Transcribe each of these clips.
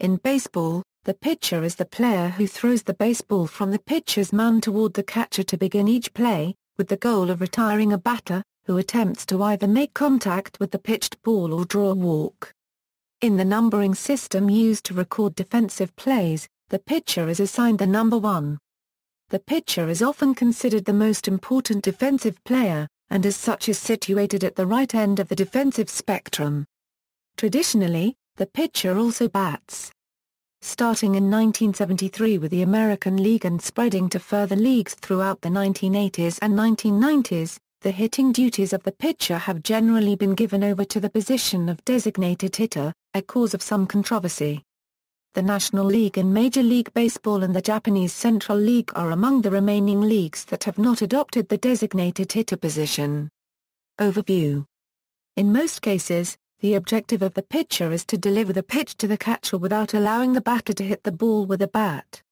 In baseball, the pitcher is the player who throws the baseball from the pitcher's mound toward the catcher to begin each play, with the goal of retiring a batter, who attempts to either make contact with the pitched ball or draw a walk. In the numbering system used to record defensive plays, the pitcher is assigned the number 1. The pitcher is often considered the most important defensive player, and as such is situated at the right end of the defensive spectrum. Traditionally, the pitcher also bats. Starting in 1973 with the American League and spreading to further leagues throughout the 1980s and 1990s, the hitting duties of the pitcher have generally been given over to the position of designated hitter, a cause of some controversy. The National League in Major League Baseball and the Japanese Central League are among the remaining leagues that have not adopted the designated hitter position. Overview. In most cases, the objective of the pitcher is to deliver the pitch to the catcher without allowing the batter to hit the ball with a bat.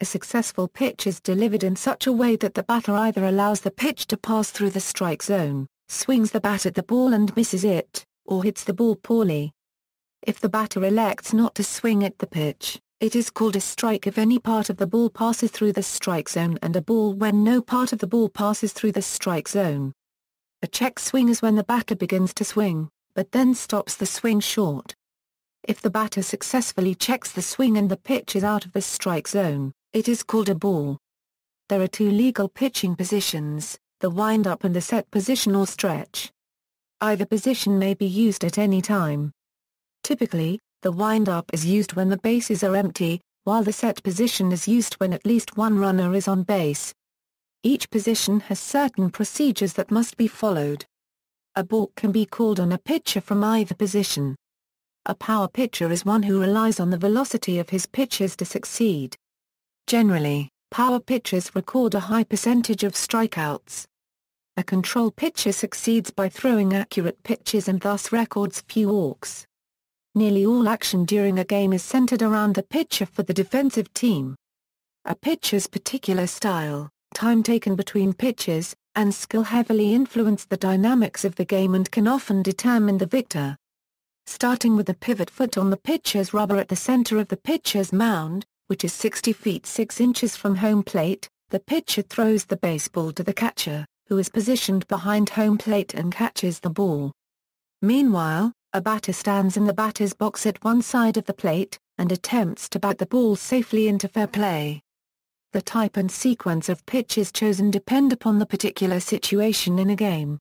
A successful pitch is delivered in such a way that the batter either allows the pitch to pass through the strike zone, swings the bat at the ball and misses it, or hits the ball poorly. If the batter elects not to swing at the pitch, it is called a strike if any part of the ball passes through the strike zone, and a ball when no part of the ball passes through the strike zone. A check swing is when the batter begins to swing, but then stops the swing short. If the batter successfully checks the swing and the pitch is out of the strike zone, it is called a ball. There are 2 legal pitching positions, the wind-up and the set position or stretch. Either position may be used at any time. Typically, the wind-up is used when the bases are empty, while the set position is used when at least one runner is on base. Each position has certain procedures that must be followed. A balk can be called on a pitcher from either position. A power pitcher is one who relies on the velocity of his pitches to succeed. Generally, power pitchers record a high percentage of strikeouts. A control pitcher succeeds by throwing accurate pitches and thus records few walks. Nearly all action during a game is centered around the pitcher for the defensive team. A pitcher's particular style, time taken between pitches, and skill heavily influence the dynamics of the game and can often determine the victor. Starting with the pivot foot on the pitcher's rubber at the center of the pitcher's mound, which is 60 feet 6 inches from home plate, the pitcher throws the baseball to the catcher, who is positioned behind home plate and catches the ball. Meanwhile, a batter stands in the batter's box at one side of the plate, and attempts to bat the ball safely into fair play. The type and sequence of pitches chosen depend upon the particular situation in a game.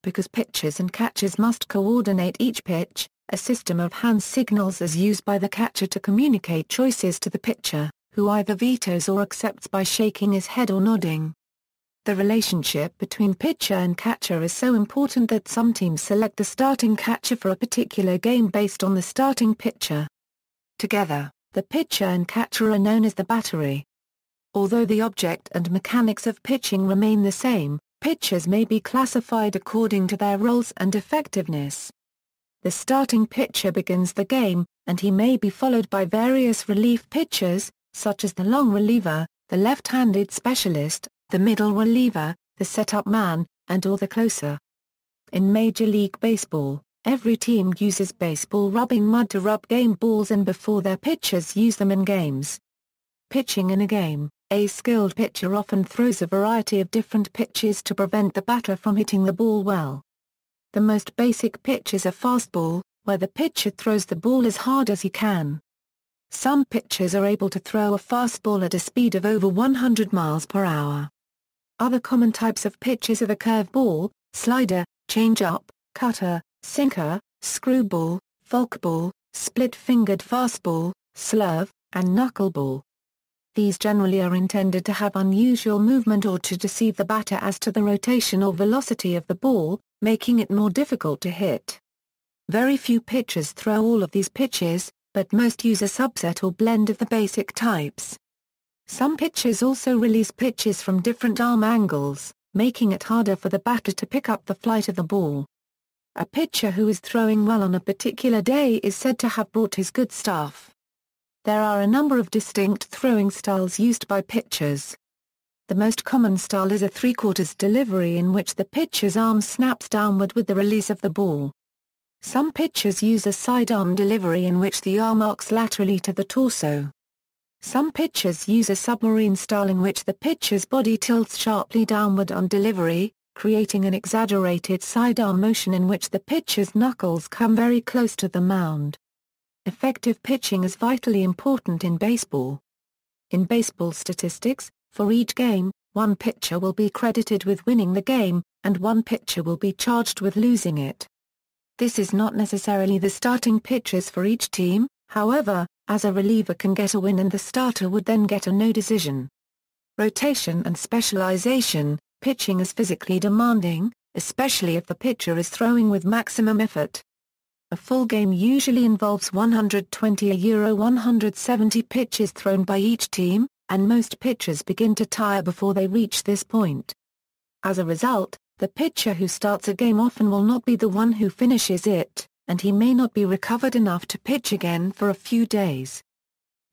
Because pitchers and catchers must coordinate each pitch, a system of hand signals is used by the catcher to communicate choices to the pitcher, who either vetoes or accepts by shaking his head or nodding. The relationship between pitcher and catcher is so important that some teams select the starting catcher for a particular game based on the starting pitcher. Together, the pitcher and catcher are known as the battery. Although the object and mechanics of pitching remain the same, pitchers may be classified according to their roles and effectiveness. The starting pitcher begins the game, and he may be followed by various relief pitchers, such as the long reliever, the left-handed specialist, the middle reliever, the setup man, and/or the closer. In Major League Baseball, every team uses baseball rubbing mud to rub game balls and before their pitchers use them in games. Pitching in a game, a skilled pitcher often throws a variety of different pitches to prevent the batter from hitting the ball well. The most basic pitch is a fastball, where the pitcher throws the ball as hard as he can. Some pitchers are able to throw a fastball at a speed of over 100 miles per hour. Other common types of pitches are the curveball, slider, changeup, cutter, sinker, screwball, forkball, split-fingered fastball, slurve, and knuckleball. These generally are intended to have unusual movement or to deceive the batter as to the rotation or velocity of the ball, making it more difficult to hit. Very few pitchers throw all of these pitches, but most use a subset or blend of the basic types. Some pitchers also release pitches from different arm angles, making it harder for the batter to pick up the flight of the ball. A pitcher who is throwing well on a particular day is said to have brought his good stuff. There are a number of distinct throwing styles used by pitchers. The most common style is a three-quarters delivery in which the pitcher's arm snaps downward with the release of the ball. Some pitchers use a sidearm delivery in which the arm arcs laterally to the torso. Some pitchers use a submarine style in which the pitcher's body tilts sharply downward on delivery, creating an exaggerated sidearm motion in which the pitcher's knuckles come very close to the mound. Effective pitching is vitally important in baseball. In baseball statistics, for each game, one pitcher will be credited with winning the game, and one pitcher will be charged with losing it. This is not necessarily the starting pitchers for each team, however, as a reliever can get a win and the starter would then get a no decision. Rotation and specialization. Pitching is physically demanding, especially if the pitcher is throwing with maximum effort. A full game usually involves 120-170 pitches thrown by each team, and most pitchers begin to tire before they reach this point. As a result, the pitcher who starts a game often will not be the one who finishes it, and he may not be recovered enough to pitch again for a few days.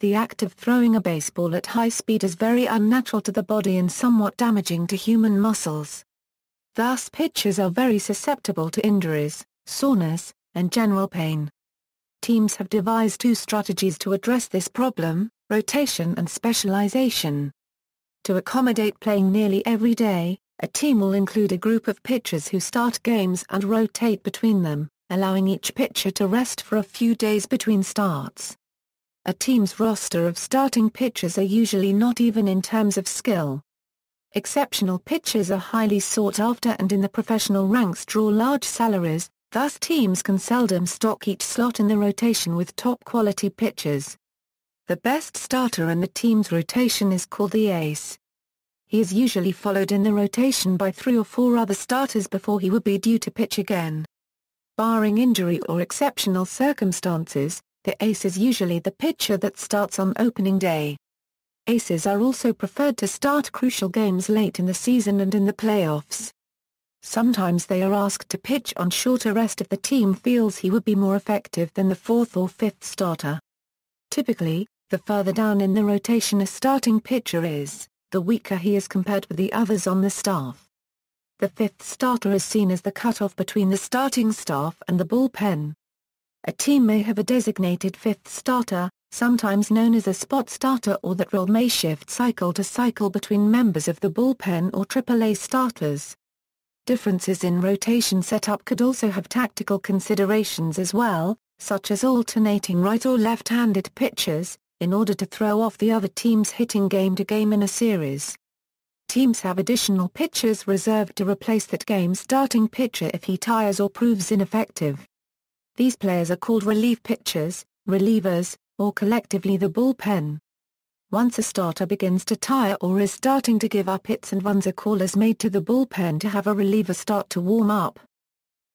The act of throwing a baseball at high speed is very unnatural to the body and somewhat damaging to human muscles. Thus pitchers are very susceptible to injuries, soreness, and general pain. Teams have devised two strategies to address this problem: rotation and specialization. To accommodate playing nearly every day, a team will include a group of pitchers who start games and rotate between them, allowing each pitcher to rest for a few days between starts. A team's roster of starting pitchers are usually not even in terms of skill. Exceptional pitchers are highly sought after and in the professional ranks draw large salaries, thus teams can seldom stock each slot in the rotation with top-quality pitchers. The best starter in the team's rotation is called the ace. He is usually followed in the rotation by 3 or 4 other starters before he would be due to pitch again. Barring injury or exceptional circumstances, the ace is usually the pitcher that starts on opening day. Aces are also preferred to start crucial games late in the season and in the playoffs. Sometimes they are asked to pitch on shorter rest if the team feels he would be more effective than the 4th or 5th starter. Typically, the further down in the rotation a starting pitcher is, the weaker he is compared with the others on the staff. The 5th starter is seen as the cutoff between the starting staff and the bullpen. A team may have a designated 5th starter, sometimes known as a spot starter, or that role may shift cycle to cycle between members of the bullpen or AAA starters. Differences in rotation setup could also have tactical considerations as well, such as alternating right or left-handed pitchers, in order to throw off the other team's hitting game to game in a series. Teams have additional pitchers reserved to replace that game's starting pitcher if he tires or proves ineffective. These players are called relief pitchers, relievers, or collectively the bullpen. Once a starter begins to tire or is starting to give up hits and runs, a call is made to the bullpen to have a reliever start to warm up.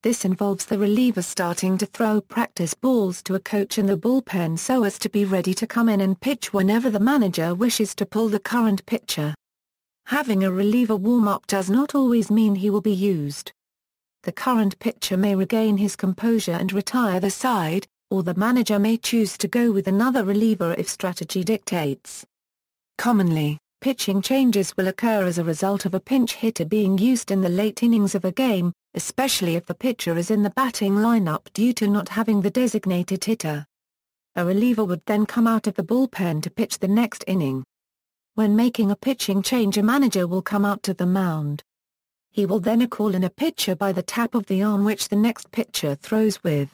This involves the reliever starting to throw practice balls to a coach in the bullpen so as to be ready to come in and pitch whenever the manager wishes to pull the current pitcher. Having a reliever warm up does not always mean he will be used. The current pitcher may regain his composure and retire the side, or the manager may choose to go with another reliever if strategy dictates. Commonly, pitching changes will occur as a result of a pinch hitter being used in the late innings of a game, especially if the pitcher is in the batting lineup due to not having the designated hitter. A reliever would then come out of the bullpen to pitch the next inning. When making a pitching change, a manager will come out to the mound. He will then call in a pitcher by the tap of the arm which the next pitcher throws with.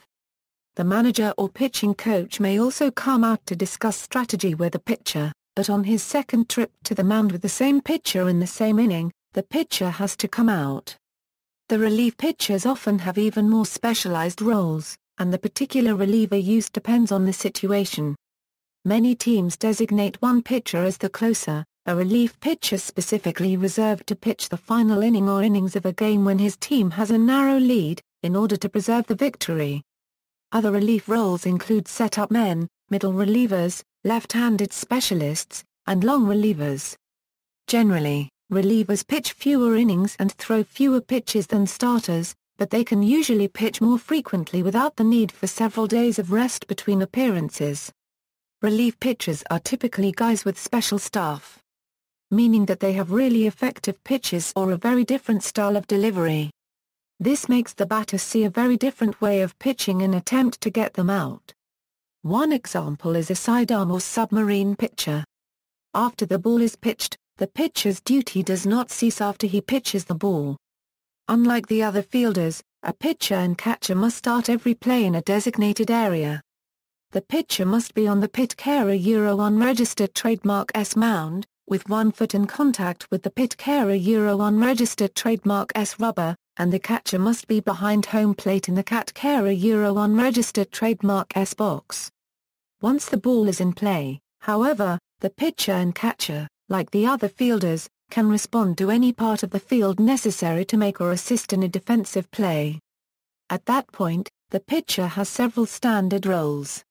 The manager or pitching coach may also come out to discuss strategy with the pitcher, but on his second trip to the mound with the same pitcher in the same inning, the pitcher has to come out. The relief pitchers often have even more specialized roles, and the particular reliever used depends on the situation. Many teams designate one pitcher as the closer, a relief pitcher specifically reserved to pitch the final inning or innings of a game when his team has a narrow lead, in order to preserve the victory. Other relief roles include setup men, middle relievers, left-handed specialists, and long relievers. Generally, relievers pitch fewer innings and throw fewer pitches than starters, but they can usually pitch more frequently without the need for several days of rest between appearances. Relief pitchers are typically guys with special stuff, meaning that they have really effective pitches or a very different style of delivery. This makes the batter see a very different way of pitching in attempt to get them out. One example is a sidearm or submarine pitcher. After the ball is pitched, the pitcher's duty does not cease after he pitches the ball. Unlike the other fielders, a pitcher and catcher must start every play in a designated area. The pitcher must be on the pit carer unregistered trademark S mound, with 1 foot in contact with the pit carer unregistered trademark S rubber, and the catcher must be behind home plate in the cat carer unregistered trademark S box. Once the ball is in play, however, the pitcher and catcher, like the other fielders, can respond to any part of the field necessary to make or assist in a defensive play. At that point, the pitcher has several standard roles.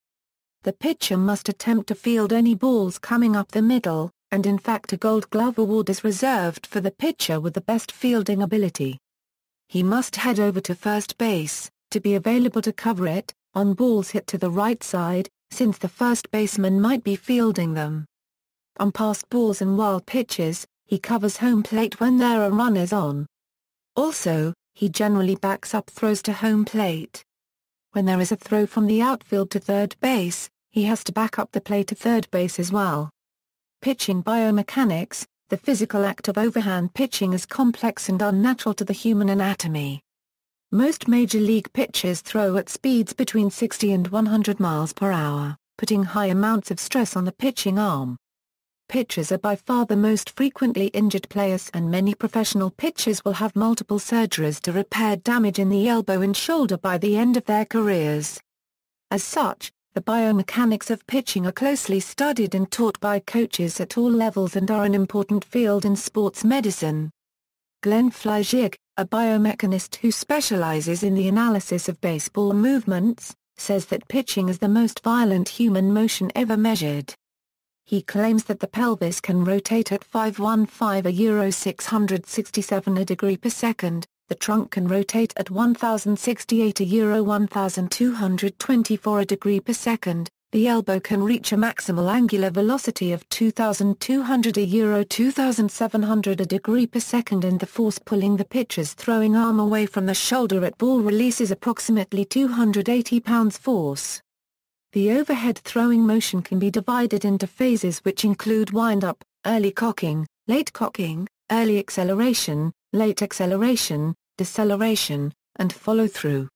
The pitcher must attempt to field any balls coming up the middle, and in fact a Gold Glove award is reserved for the pitcher with the best fielding ability. He must head over to first base, to be available to cover it, on balls hit to the right side, since the first baseman might be fielding them. On passed balls and wild pitches, he covers home plate when there are runners on. Also, he generally backs up throws to home plate. When there is a throw from the outfield to third base, he has to back up the play to third base as well. Pitching biomechanics. The physical act of overhand pitching is complex and unnatural to the human anatomy. Most major league pitchers throw at speeds between 60 and 100 miles per hour, putting high amounts of stress on the pitching arm. Pitchers are by far the most frequently injured players, and many professional pitchers will have multiple surgeries to repair damage in the elbow and shoulder by the end of their careers. As such, the biomechanics of pitching are closely studied and taught by coaches at all levels and are an important field in sports medicine. Glenn Fleisig, a biomechanist who specializes in the analysis of baseball movements, says that pitching is the most violent human motion ever measured. He claims that the pelvis can rotate at 515 667 a degree per second, the trunk can rotate at 1068 1224 a degree per second, the elbow can reach a maximal angular velocity of 2200 2700 a degree per second, and the force pulling the pitcher's throwing arm away from the shoulder at ball release is approximately 280 pounds force. The overhead throwing motion can be divided into phases which include wind-up, early cocking, late cocking, early acceleration, late acceleration, deceleration, and follow-through.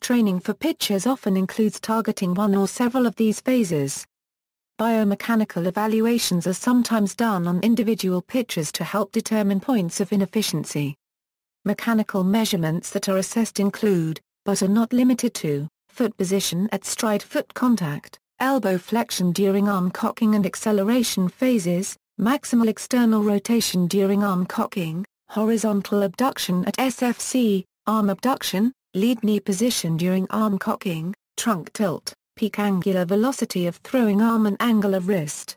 Training for pitchers often includes targeting one or several of these phases. Biomechanical evaluations are sometimes done on individual pitchers to help determine points of inefficiency. Mechanical measurements that are assessed include, but are not limited to, foot position at stride foot contact, elbow flexion during arm cocking and acceleration phases, maximal external rotation during arm cocking, horizontal abduction at SFC, arm abduction, lead knee position during arm cocking, trunk tilt, peak angular velocity of throwing arm and angle of wrist.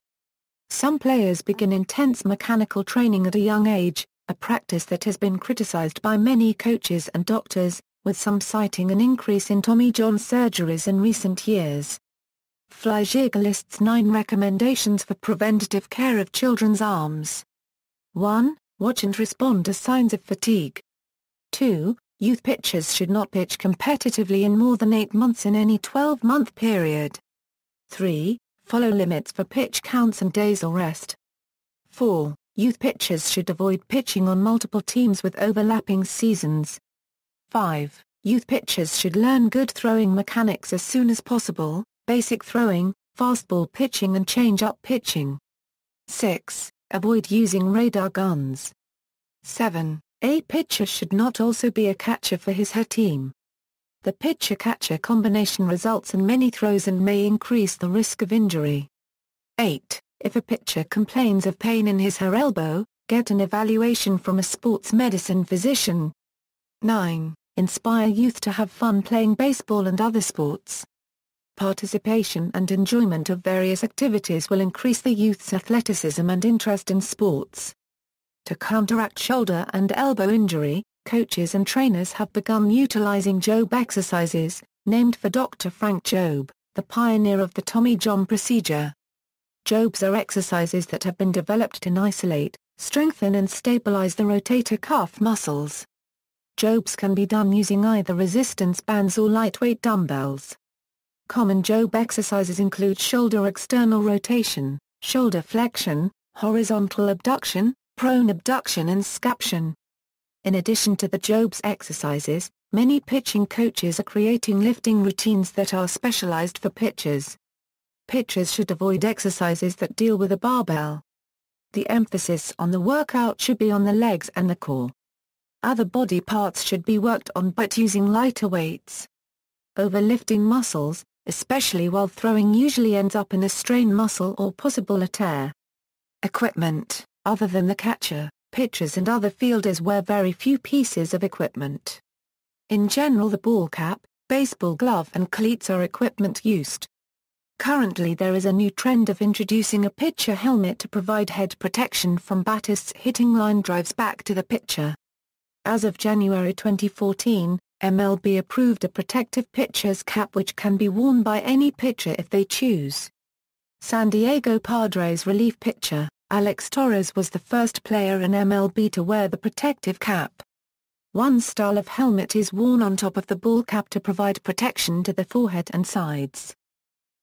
Some players begin intense mechanical training at a young age, a practice that has been criticized by many coaches and doctors, with some citing an increase in Tommy John surgeries in recent years. Fleisig lists 9 recommendations for preventative care of children's arms. 1. Watch and respond to signs of fatigue. 2. Youth pitchers should not pitch competitively in more than 8 months in any 12-month period. 3. Follow limits for pitch counts and days of rest. 4. Youth pitchers should avoid pitching on multiple teams with overlapping seasons. 5. Youth pitchers should learn good throwing mechanics as soon as possible, basic throwing, fastball pitching and change-up pitching. 6. Avoid using radar guns. 7. A pitcher should not also be a catcher for his/her team. The pitcher-catcher combination results in many throws and may increase the risk of injury. 8. If a pitcher complains of pain in his/her elbow, get an evaluation from a sports medicine physician. 9. Inspire youth to have fun playing baseball and other sports. Participation and enjoyment of various activities will increase the youth's athleticism and interest in sports. To counteract shoulder and elbow injury, coaches and trainers have begun utilizing Jobe exercises, named for Dr. Frank Jobe, the pioneer of the Tommy John procedure. Jobes are exercises that have been developed to isolate, strengthen and stabilize the rotator cuff muscles. Jobs can be done using either resistance bands or lightweight dumbbells. Common job exercises include shoulder external rotation, shoulder flexion, horizontal abduction, prone abduction and scaption. In addition to the Jobs exercises, many pitching coaches are creating lifting routines that are specialized for pitchers. Pitchers should avoid exercises that deal with a barbell. The emphasis on the workout should be on the legs and the core. Other body parts should be worked on but using lighter weights. Overlifting muscles, especially while throwing, usually ends up in a strained muscle or possible a tear. Equipment: other than the catcher, pitchers and other fielders wear very few pieces of equipment. In general, the ball cap, baseball glove and cleats are equipment used. Currently there is a new trend of introducing a pitcher helmet to provide head protection from batters hitting line drives back to the pitcher. As of January 2014, MLB approved a protective pitcher's cap which can be worn by any pitcher if they choose. San Diego Padres relief pitcher, Alex Torres, was the first player in MLB to wear the protective cap. One style of helmet is worn on top of the ball cap to provide protection to the forehead and sides.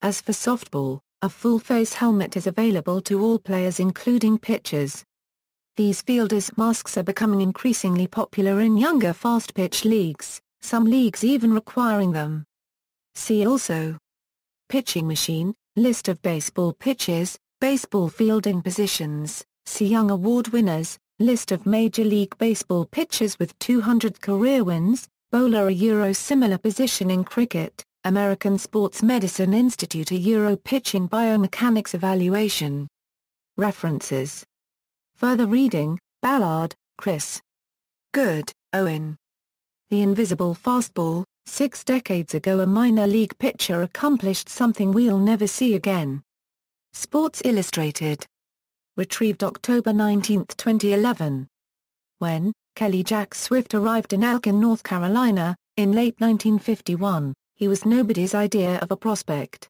As for softball, a full-face helmet is available to all players including pitchers. These fielders' masks are becoming increasingly popular in younger fast-pitch leagues, some leagues even requiring them. See also: pitching machine, list of baseball pitches, baseball fielding positions, Cy Young Award winners, list of Major League Baseball pitchers with 200 career wins, bowler a similar position in cricket, American Sports Medicine Institute a pitching biomechanics evaluation. References. Further reading: Ballard, Chris. Good, Owen. The Invisible Fastball. 6 decades ago a minor league pitcher accomplished something we'll never see again. Sports Illustrated. Retrieved October 19, 2011. When Kelly Jack Swift arrived in Elkin, North Carolina, in late 1951, he was nobody's idea of a prospect.